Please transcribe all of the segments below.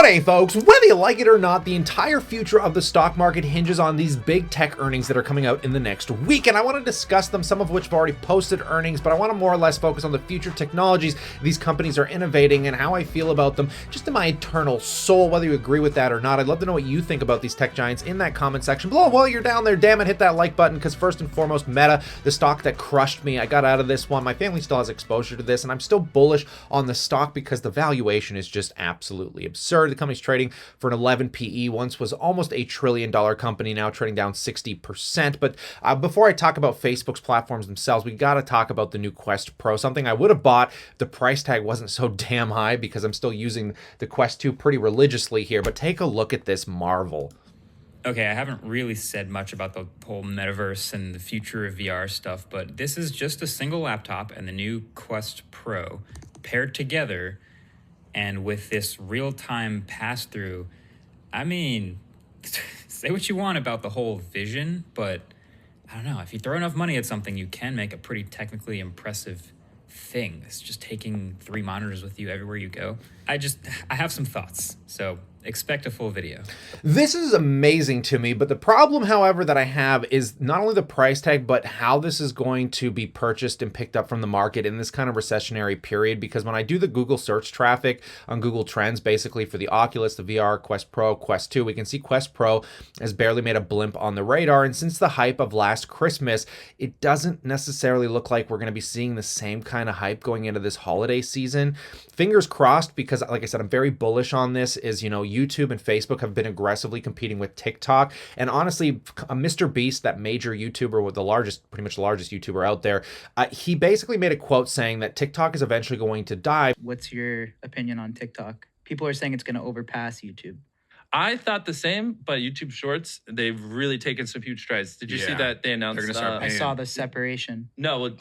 G'day folks, whether you like it or not, the entire future of the stock market hinges on these big tech earnings that are coming out in the next week, and I want to discuss them, some of which have already posted earnings, but I want to more or less focus on the future technologies these companies are innovating and how I feel about them, just in my eternal soul, whether you agree with that or not. I'd love to know what you think about these tech giants in that comment section below. While you're down there, damn it, hit that like button, because first and foremost, Meta, the stock that crushed me, I got out of this one, my family still has exposure to this, and I'm still bullish on the stock because the valuation is just absolutely absurd. The company's trading for an 11 PE, once was almost $1 trillion company, now trading down 60%. But before I talk about Facebook's platforms themselves, we got to talk about the new Quest Pro, something I would have bought if the price tag wasn't so damn high, because I'm still using the Quest 2 pretty religiously here. But take a look at this marvel. Okay, I haven't really said much about the whole metaverse and the future of VR stuff, but this is just a single laptop and the new Quest Pro paired together, and with this real-time pass-through. I mean, say what you want about the whole vision, but I don't know, if you throw enough money at something, you can make a pretty technically impressive thing. It's just taking 3 monitors with you everywhere you go. I have some thoughts, so expect a full video. This is amazing to me, but the problem, however, that I have is not only the price tag, but how this is going to be purchased and picked up from the market in this kind of recessionary period. Because when I do the Google search traffic on Google Trends, basically for the Oculus, the VR, Quest Pro, Quest 2, we can see Quest Pro has barely made a blimp on the radar. And since the hype of last Christmas, it doesn't necessarily look like we're going to be seeing the same kind of hype going into this holiday season. Fingers crossed, because like I said, I'm very bullish on this, is, you know, YouTube and Facebook have been aggressively competing with TikTok. And honestly, Mr. Beast, that major YouTuber, with the largest, pretty much the largest YouTuber out there, he basically made a quote saying that TikTok is eventually going to die. What's your opinion on TikTok? People are saying it's going to overpass YouTube. I thought the same, but YouTube Shorts, they've really taken some huge strides. Did you see that they announced? They're gonna start I saw the separation. No, the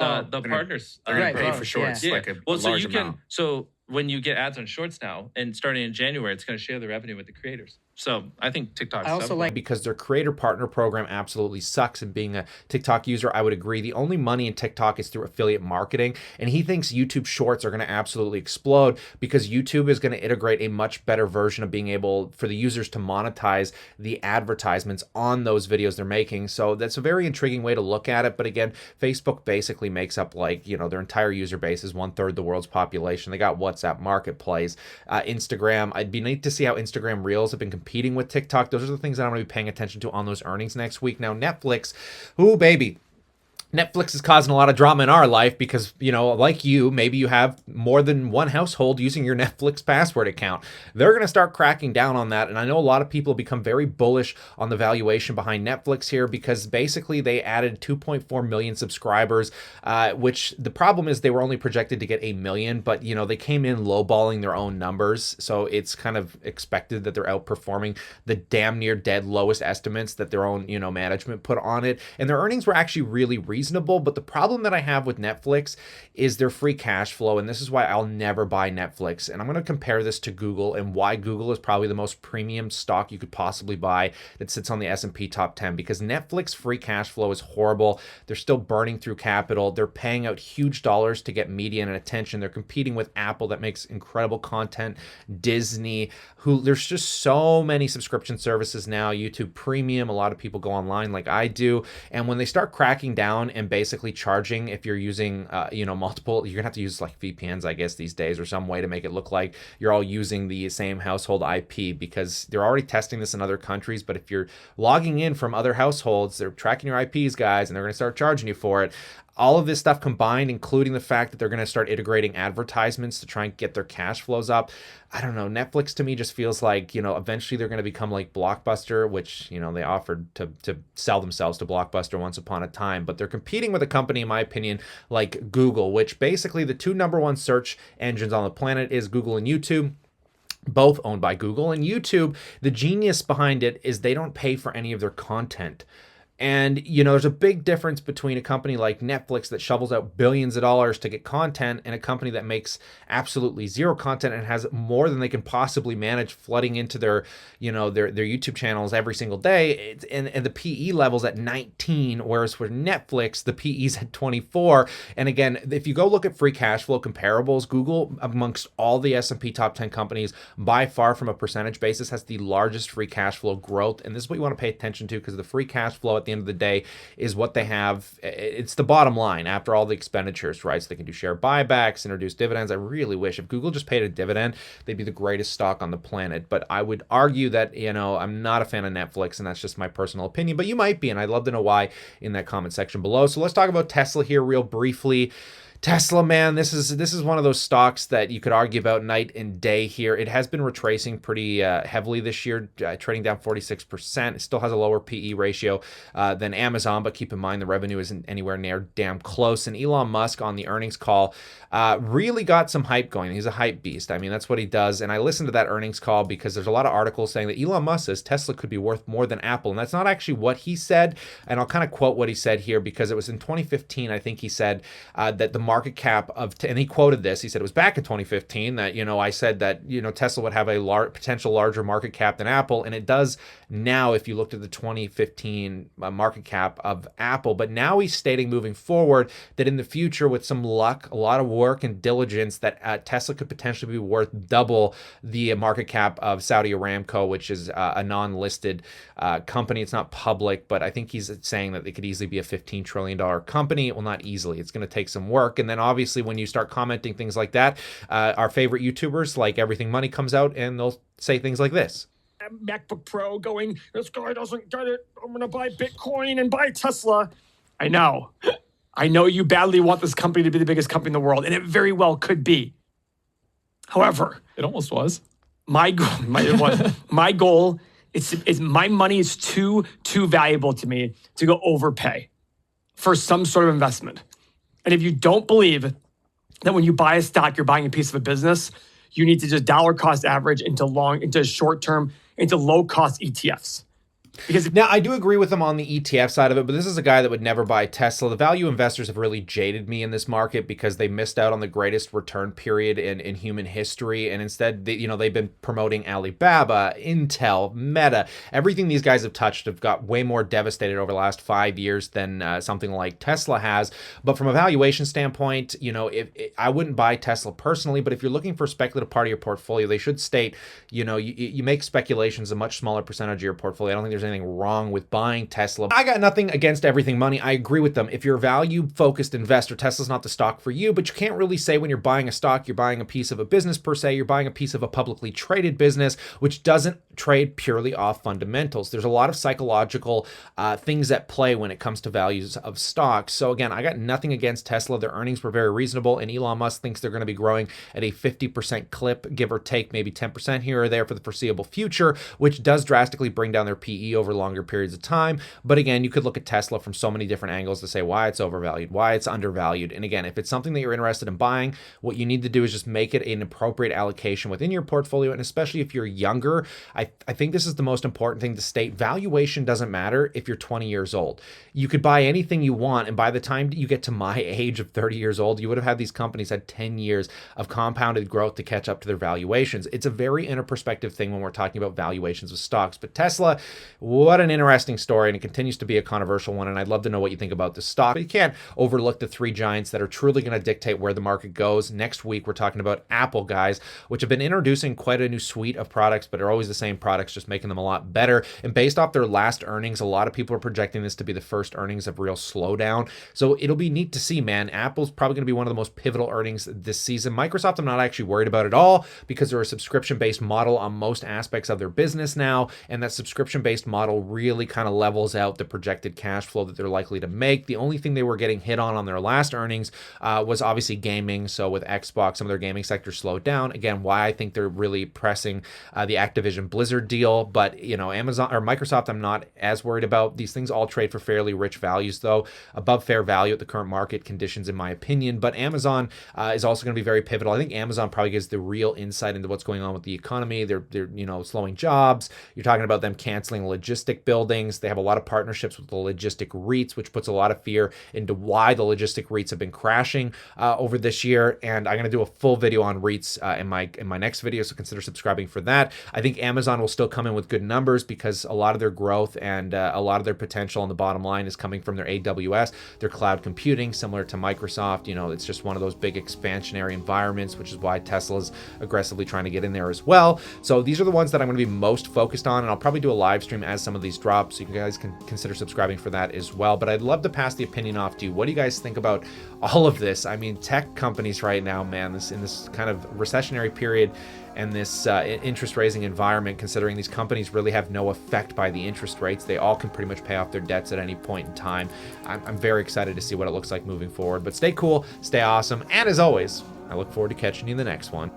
partners. They're going Right, to pay oh, for shorts, yeah. like a Well, so large you amount. can. So when you get ads on Shorts now, and starting in January, it's going to share the revenue with the creators. So I think TikTok's I also like because their creator partner program absolutely sucks. And being a TikTok user, I would agree. The only money in TikTok is through affiliate marketing. And he thinks YouTube Shorts are going to absolutely explode because YouTube is going to integrate a much better version of being able for the users to monetize the advertisements on those videos they're making. So that's a very intriguing way to look at it. But again, Facebook basically makes up, like, you know, their entire user base is 1/3 the world's population. They got WhatsApp Marketplace, Instagram. I'd be neat to see how Instagram Reels have been competing with TikTok. Those are the things that I'm going to be paying attention to on those earnings next week. Now, Netflix, ooh, baby. Netflix is causing a lot of drama in our life because, you know, like you, maybe you have more than one household using your Netflix password account. They're going to start cracking down on that. And I know a lot of people have become very bullish on the valuation behind Netflix here because basically they added 2.4 million subscribers, which the problem is they were only projected to get 1 million, but, you know, they came in lowballing their own numbers. So it's kind of expected that they're outperforming the damn near dead lowest estimates that their own, you know, management put on it. And their earnings were actually really reasonable. But the problem that I have with Netflix is their free cash flow, and this is why I'll never buy Netflix. And I'm going to compare this to Google and why Google is probably the most premium stock you could possibly buy that sits on the S&P top 10, because Netflix free cash flow is horrible. They're still burning through capital. They're paying out huge dollars to get media and attention. They're competing with Apple that makes incredible content, Disney, who there's just so many subscription services now, YouTube Premium. A lot of people go online like I do. And when they start cracking down and basically charging, if you're using, you know, multiple, you're gonna have to use like VPNs, I guess, these days, or some way to make it look like you're all using the same household IP, because they're already testing this in other countries. But if you're logging in from other households, they're tracking your IPs, guys, and they're gonna start charging you for it. All of this stuff combined, including the fact that they're going to start integrating advertisements to try and get their cash flows up. I don't know. Netflix to me just feels like, you know, eventually they're going to become like Blockbuster, which, you know, they offered to sell themselves to Blockbuster once upon a time. But they're competing with a company, in my opinion, like Google, which basically the two #1 search engines on the planet is Google and YouTube. Both owned by Google. And YouTube, the genius behind it is they don't pay for any of their content. And, there's a big difference between a company like Netflix that shovels out billions of dollars to get content and a company that makes absolutely zero content and has more than they can possibly manage flooding into their YouTube channels every single day. And the PE level's at 19, whereas for Netflix, the PE's at 24. And again, if you go look at free cash flow comparables, Google, amongst all the S&P top 10 companies, by far from a percentage basis, has the largest free cash flow growth. And this is what you want to pay attention to, because the free cash flow at the end of the day is what they have. It's the bottom line after all the expenditures, right? So they can do share buybacks, introduce dividends. I really wish if Google just paid a dividend, they'd be the greatest stock on the planet. But I would argue that, I'm not a fan of Netflix, and that's just my personal opinion, but you might be, and I'd love to know why in that comment section below. So let's talk about Tesla here real briefly. Tesla, man, this is one of those stocks that you could argue about night and day here. It has been retracing pretty heavily this year, trading down 46%. It still has a lower PE ratio than Amazon, but keep in mind the revenue isn't anywhere near damn close. And Elon Musk on the earnings call really got some hype going. He's a hype beast. I mean, that's what he does. And I listened to that earnings call because there's a lot of articles saying that Elon Musk says Tesla could be worth more than Apple. And that's not actually what he said. And I'll kind of quote what he said here, because it was in 2015, I think he said that the market cap of, and he quoted this, he said it was back in 2015 that, I said that, Tesla would have a potential larger market cap than Apple. And it does now, if you looked at the 2015 market cap of Apple. But now he's stating moving forward that in the future, with some luck, a lot of work and diligence, that Tesla could potentially be worth double the market cap of Saudi Aramco, which is a non-listed company. It's not public, but I think he's saying that they could easily be a $15 trillion company. Well, not easily. It's going to take some work. And then obviously when you start commenting things like that, our favorite YouTubers like Everything Money comes out and they'll say things like this. MacBook Pro going, this guy doesn't get it. I'm going to buy Bitcoin and buy Tesla. I know you badly want this company to be the biggest company in the world, and it very well could be. However, it almost was. My goal is my money is too valuable to me to go overpay for some sort of investment. And if you don't believe that when you buy a stock, you're buying a piece of a business, you need to just dollar cost average into short term, into low cost ETFs. Because now I do agree with him on the ETF side of it, but this is a guy that would never buy Tesla. The value investors have really jaded me in this market because they missed out on the greatest return period in human history. And instead, they've been promoting Alibaba, Intel, Meta. Everything these guys have touched have got way more devastated over the last 5 years than something like Tesla has. But from a valuation standpoint, I wouldn't buy Tesla personally, but if you're looking for a speculative part of your portfolio, they should state, you make speculations a much smaller percentage of your portfolio. I don't think there's anything wrong with buying Tesla. I got nothing against Everything Money. I agree with them. If you're a value-focused investor, Tesla's not the stock for you, but you can't really say when you're buying a stock, you're buying a piece of a business per se. You're buying a piece of a publicly traded business, which doesn't trade purely off fundamentals. There's a lot of psychological things at play when it comes to values of stocks. So again, I got nothing against Tesla. Their earnings were very reasonable, and Elon Musk thinks they're going to be growing at a 50% clip, give or take maybe 10% here or there for the foreseeable future, which does drastically bring down their PE over longer periods of time. But again, you could look at Tesla from so many different angles to say why it's overvalued, why it's undervalued. And again, if it's something that you're interested in buying, what you need to do is just make it an appropriate allocation within your portfolio. And especially if you're younger, I think this is the most important thing to state. Valuation doesn't matter if you're 20 years old. You could buy anything you want, and by the time you get to my age of 30 years old, you would have had these companies had 10 years of compounded growth to catch up to their valuations. It's a very introspective thing when we're talking about valuations of stocks. But Tesla, what an interesting story, and it continues to be a controversial one, and I'd love to know what you think about the stock. But you can't overlook the three giants that are truly going to dictate where the market goes. Next week, we're talking about Apple, guys, which have been introducing quite a new suite of products, but are always the same products, just making them a lot better. And based off their last earnings, a lot of people are projecting this to be the first earnings of real slowdown. So it'll be neat to see, man. Apple's probably going to be one of the most pivotal earnings this season. Microsoft, I'm not actually worried about at all because they're a subscription-based model on most aspects of their business now, and that subscription-based model really kind of levels out the projected cash flow that they're likely to make. The only thing they were getting hit on their last earnings was obviously gaming. So with Xbox, some of their gaming sector slowed down. Again, why I think they're really pressing the Activision Blizzard deal. But, Amazon or Microsoft, I'm not as worried about. These things all trade for fairly rich values, though, above fair value at the current market conditions, in my opinion. But Amazon is also going to be very pivotal. I think Amazon probably gives the real insight into what's going on with the economy. They're slowing jobs. You're talking about them canceling logistic buildings. They have a lot of partnerships with the logistic REITs, which puts a lot of fear into why the logistic REITs have been crashing over this year. And I'm going to do a full video on REITs in my next video, so consider subscribing for that. I think Amazon will still come in with good numbers because a lot of their growth and a lot of their potential on the bottom line is coming from their AWS, their cloud computing, similar to Microsoft. You know, it's just one of those big expansionary environments, which is why Tesla's aggressively trying to get in there as well. So these are the ones that I'm going to be most focused on, and I'll probably do a live stream as some of these drop, so you guys can consider subscribing for that as well. But I'd love to pass the opinion off to you. What do you guys think about all of this? I mean, tech companies right now, man, in this kind of recessionary period and this interest raising environment, considering these companies really have no effect by the interest rates, they all can pretty much pay off their debts at any point in time. I'm very excited to see what it looks like moving forward. But stay cool, stay awesome, and as always, I look forward to catching you in the next one.